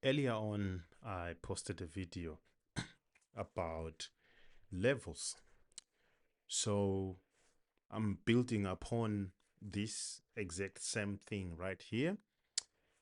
Earlier on, I posted a video about levels. So I'm building upon this exact same thing right here.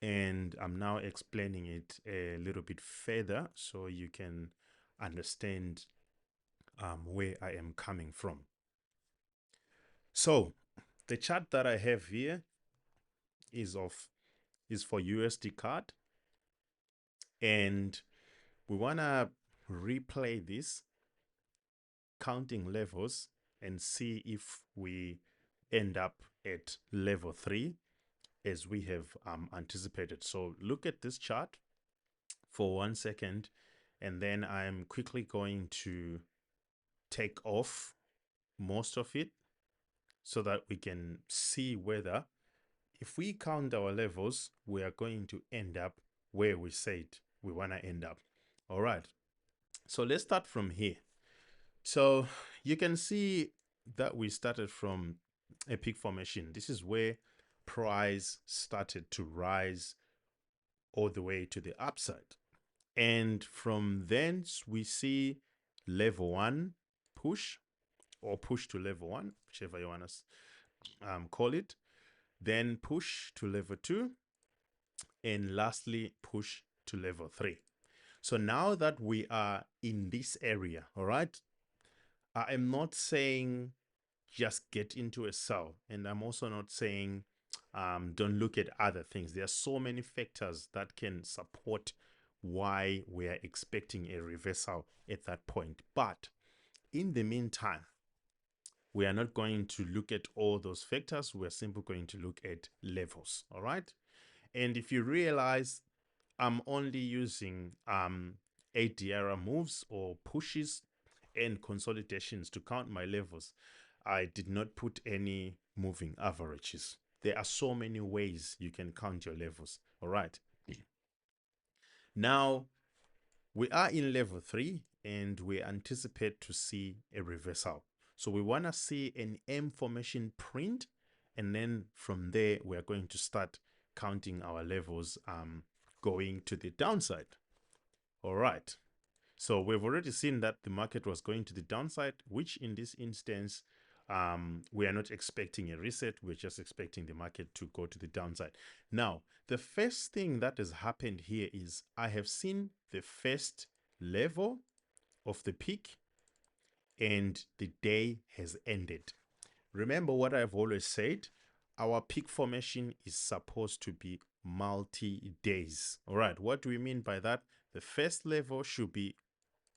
And I'm now explaining it a little bit further so you can understand where I am coming from. So the chart that I have here is for USD card, and we want to replay this counting levels and see if we end up at level 3 as we have anticipated. So look at this chart for 1 second, and then I'm quickly going to take off most of it so that we can see whether if we count our levels, we are going to end up where we said we want to end up. All right. So let's start from here. So you can see that we started from a peak formation. This is where price started to rise all the way to the upside. And from thence, we see level 1 push, or push to level 1, whichever you want to call it. Then push to level 2. And lastly, push to level 3. So now that we are in this area, all right, I am not saying just get into a sell, and I'm also not saying don't look at other things. There are so many factors that can support why we are expecting a reversal at that point. But in the meantime, we are not going to look at all those factors. We're simply going to look at levels. All right. And if you realize I'm only using ADR moves or pushes and consolidations to count my levels, I did not put any moving averages. There are so many ways you can count your levels. All right. Now we are in level 3 and we anticipate to see a reversal. So we want to see an M formation print, and then from there we are going to start counting our levels going to the downside. All right. So we've already seen that the market was going to the downside, which in this instance, we are not expecting a reset. We're just expecting the market to go to the downside. Now, the first thing that has happened here is I have seen the first level of the peak and the day has ended. Remember what I've always said, our peak formation is supposed to be multi-days. All right, what do we mean by that? The first level should be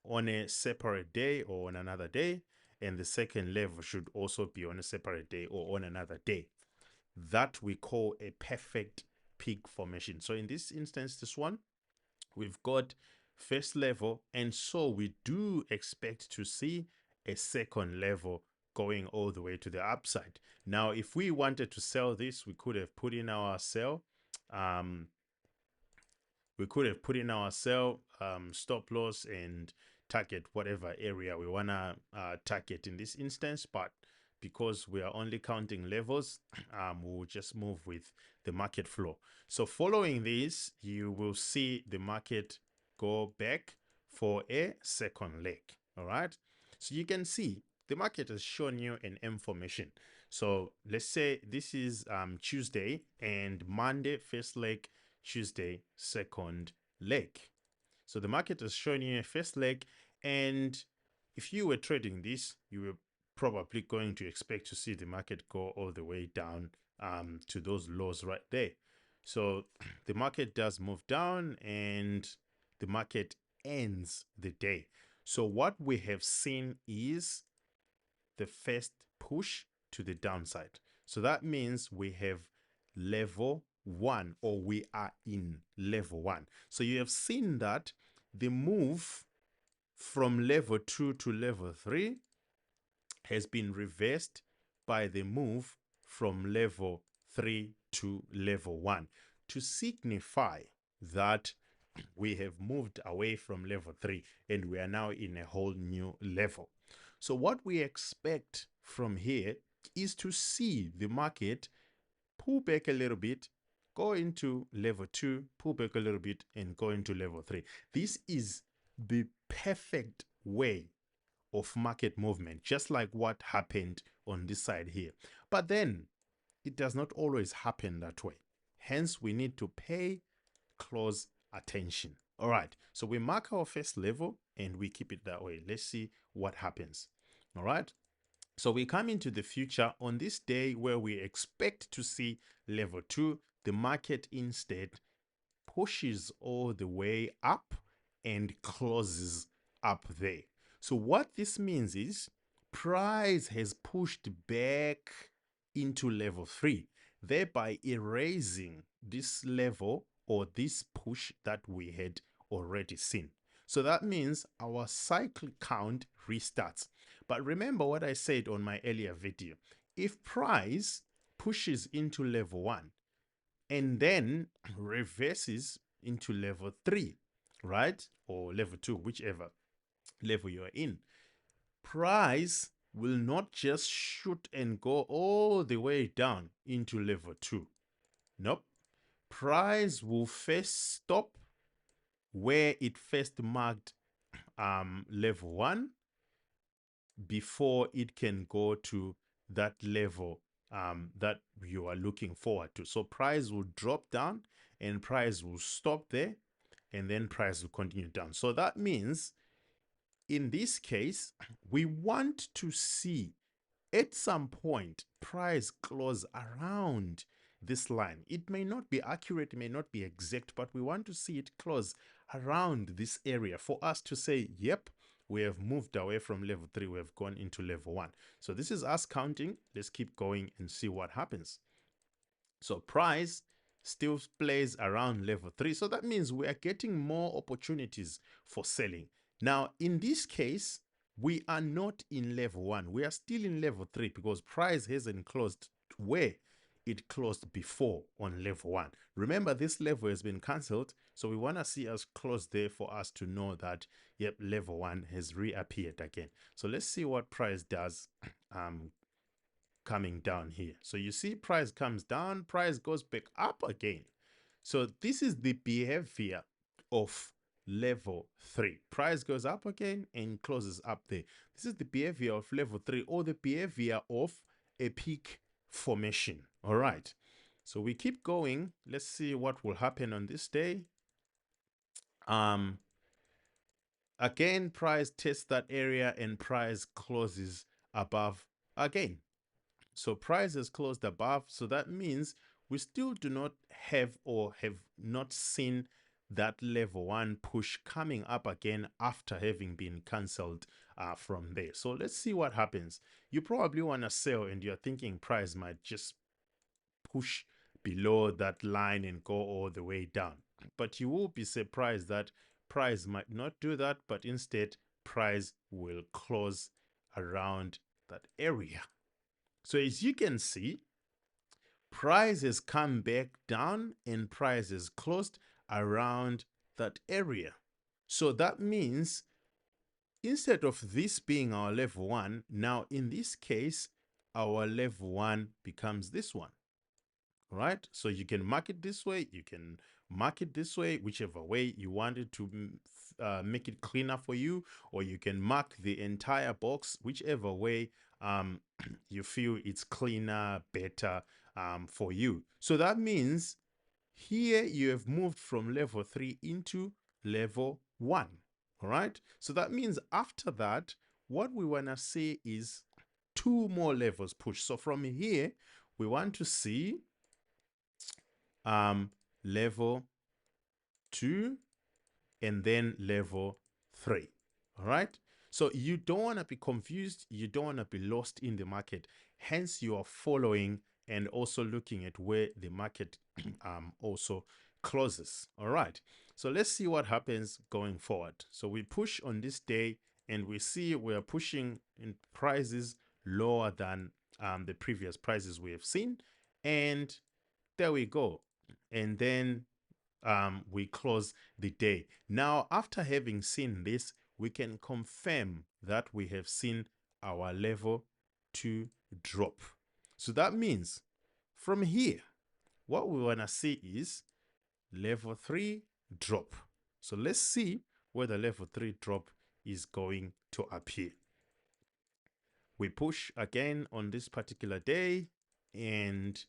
on a separate day or on another day, and the second level should also be on a separate day or on another day. That we call a perfect peak formation. So in this instance, this one, we've got first level, and so we do expect to see a second level going all the way to the upside. Now, if we wanted to sell this, we could have put in our sell. We could have put in our sell stop loss and target whatever area we want to target in this instance. But because we are only counting levels, we'll just move with the market flow. So following this, you will see the market go back for a second leg. All right. So you can see the market has shown you an M formation. So let's say this is Tuesday, and Monday first leg, Tuesday second leg. So the market has shown you a first leg, and if you were trading this, you were probably going to expect to see the market go all the way down to those lows right there. So the market does move down and the market ends the day. So what we have seen is the first push to the downside. So that means we have level 1, or we are in level 1. So you have seen that the move from level 2 to level 3 has been reversed by the move from level 3 to level 1 to signify that we have moved away from level 3 and we are now in a whole new level. So what we expect from here is to see the market pull back a little bit, go into level 2, pull back a little bit, and go into level 3. This is the perfect way of market movement, just like what happened on this side here. But then it does not always happen that way. Hence, we need to pay close attention. All right, so we mark our first level and we keep it that way. Let's see what happens. All right, so we come into the future on this day where we expect to see level 2. The market instead pushes all the way up and closes up there. So what this means is price has pushed back into level 3, thereby erasing this level or this push that we had already seen. So that means our cycle count restarts. But remember what I said on my earlier video. If price pushes into level 1 and then reverses into level 3, right? Or level 2, whichever level you're in, price will not just shoot and go all the way down into level 2. Nope. Price will first stop where it first marked level 1 before it can go to that level that you are looking forward to. So price will drop down and price will stop there, and then price will continue down. So that means in this case, we want to see at some point price close around this line. It may not be accurate, it may not be exact, but we want to see it close around this area for us to say, yep, we have moved away from level 3, we have gone into level 1. So this is us counting. Let's keep going and see what happens. So price still plays around level 3. So that means we are getting more opportunities for selling. Now, in this case, we are not in level 1. We are still in level 3 because price hasn't closed where it closed before on level 1. Remember, this level has been cancelled. So we want to see us close there for us to know that, yep, level 1 has reappeared again. So let's see what price does coming down here. So you see price comes down, price goes back up again. So this is the behavior of level 3. Price goes up again and closes up there. This is the behavior of level 3, or the behavior of a peak formation. All right. So we keep going. Let's see what will happen on this day. Again, price tests that area and price closes above again. So price has closed above. So that means we still do not have, or have not seen, that level 1 push coming up again after having been cancelled from there. So let's see what happens. You probably want to sell and you're thinking price might just push below that line and go all the way down. But you will be surprised that price might not do that, but instead price will close around that area. So as you can see, price has come back down and price is closed around that area. So that means instead of this being our level 1, now in this case, our level 1 becomes this one. Right? So you can mark it this way, you can mark it this way, whichever way you want it to make it cleaner for you, or you can mark the entire box, whichever way you feel it's cleaner, better for you. So that means here you have moved from level 3 into level 1. All right. So that means after that, what we want to see is 2 more levels push. So from here, we want to see level 2 and then level 3. All right. So you don't want to be confused. You don't want to be lost in the market. Hence, you are following and also looking at where the market also closes. All right. So let's see what happens going forward. So we push on this day and we see we're pushing in prices lower than the previous prices we have seen. And there we go. And then we close the day. Now, after having seen this, we can confirm that we have seen our level 2 drop. So that means from here, what we want to see is level 3 drop. So let's see where the level 3 drop is going to appear. We push again on this particular day and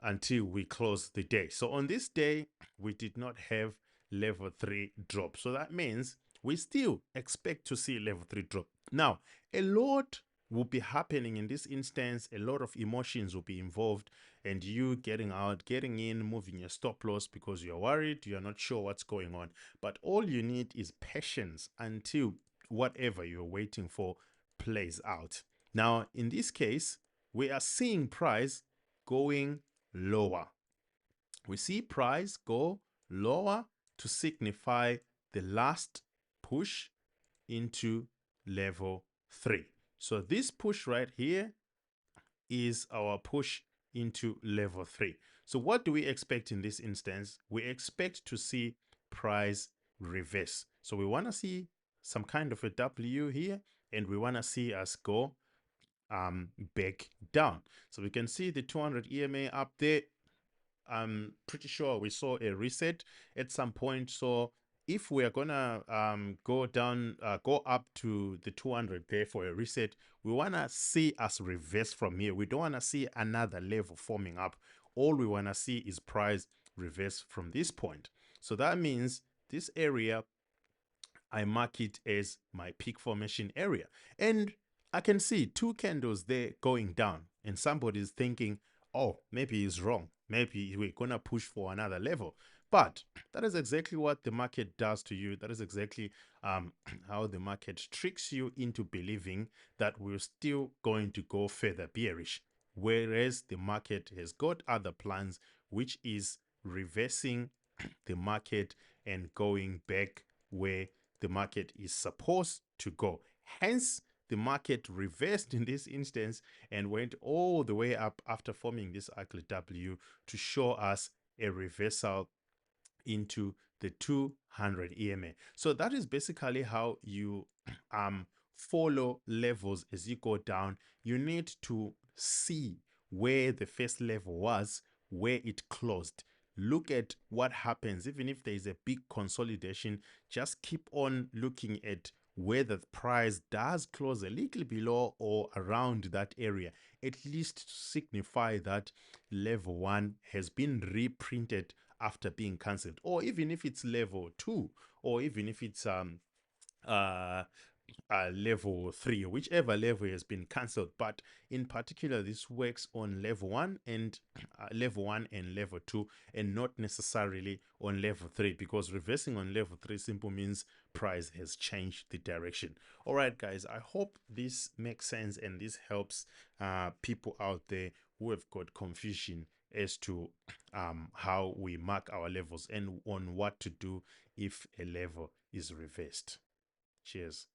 until we close the day. So on this day, we did not have level 3 drop. So that means we still expect to see level 3 drop. Now, a lot will be happening in this instance. A lot of emotions will be involved, and you getting out, getting in, moving your stop loss because you're worried, you're not sure what's going on. But all you need is patience until whatever you're waiting for plays out. Now, in this case, we are seeing price going lower. We see price go lower to signify the last push into level 3. So this push right here is our push into level 3. So what do we expect in this instance? We expect to see price reverse. So we want to see some kind of a W here, and we want to see us go back down. So we can see the 200 EMA up there. I'm pretty sure we saw a reset at some point. So if we are gonna go down, go up to the 200 there for a reset, we wanna see us reverse from here. We don't wanna see another level forming up. All we wanna see is price reverse from this point. So that means this area, I mark it as my peak formation area. And I can see two candles there going down, and somebody's thinking, oh, maybe he's wrong. Maybe we're going to push for another level. But that is exactly what the market does to you. That is exactly how the market tricks you into believing that we're still going to go further bearish. Whereas the market has got other plans, which is reversing the market and going back where the market is supposed to go. Hence, the market reversed in this instance and went all the way up after forming this ugly W to show us a reversal into the 200 EMA. So that is basically how you follow levels as you go down. You need to see where the first level was, where it closed. Look at what happens. Even if there is a big consolidation, just keep on looking at where the price does close a little below or around that area, at least to signify that level 1 has been reprinted after being cancelled. Or even if it's level 2, or even if it's level 3, whichever level has been cancelled. But in particular, this works on level 1 and level 2, and not necessarily on level 3, because reversing on level 3 simply means price has changed the direction. All right, guys, I hope this makes sense and this helps people out there who have got confusion as to how we mark our levels and on what to do if a level is reversed. Cheers.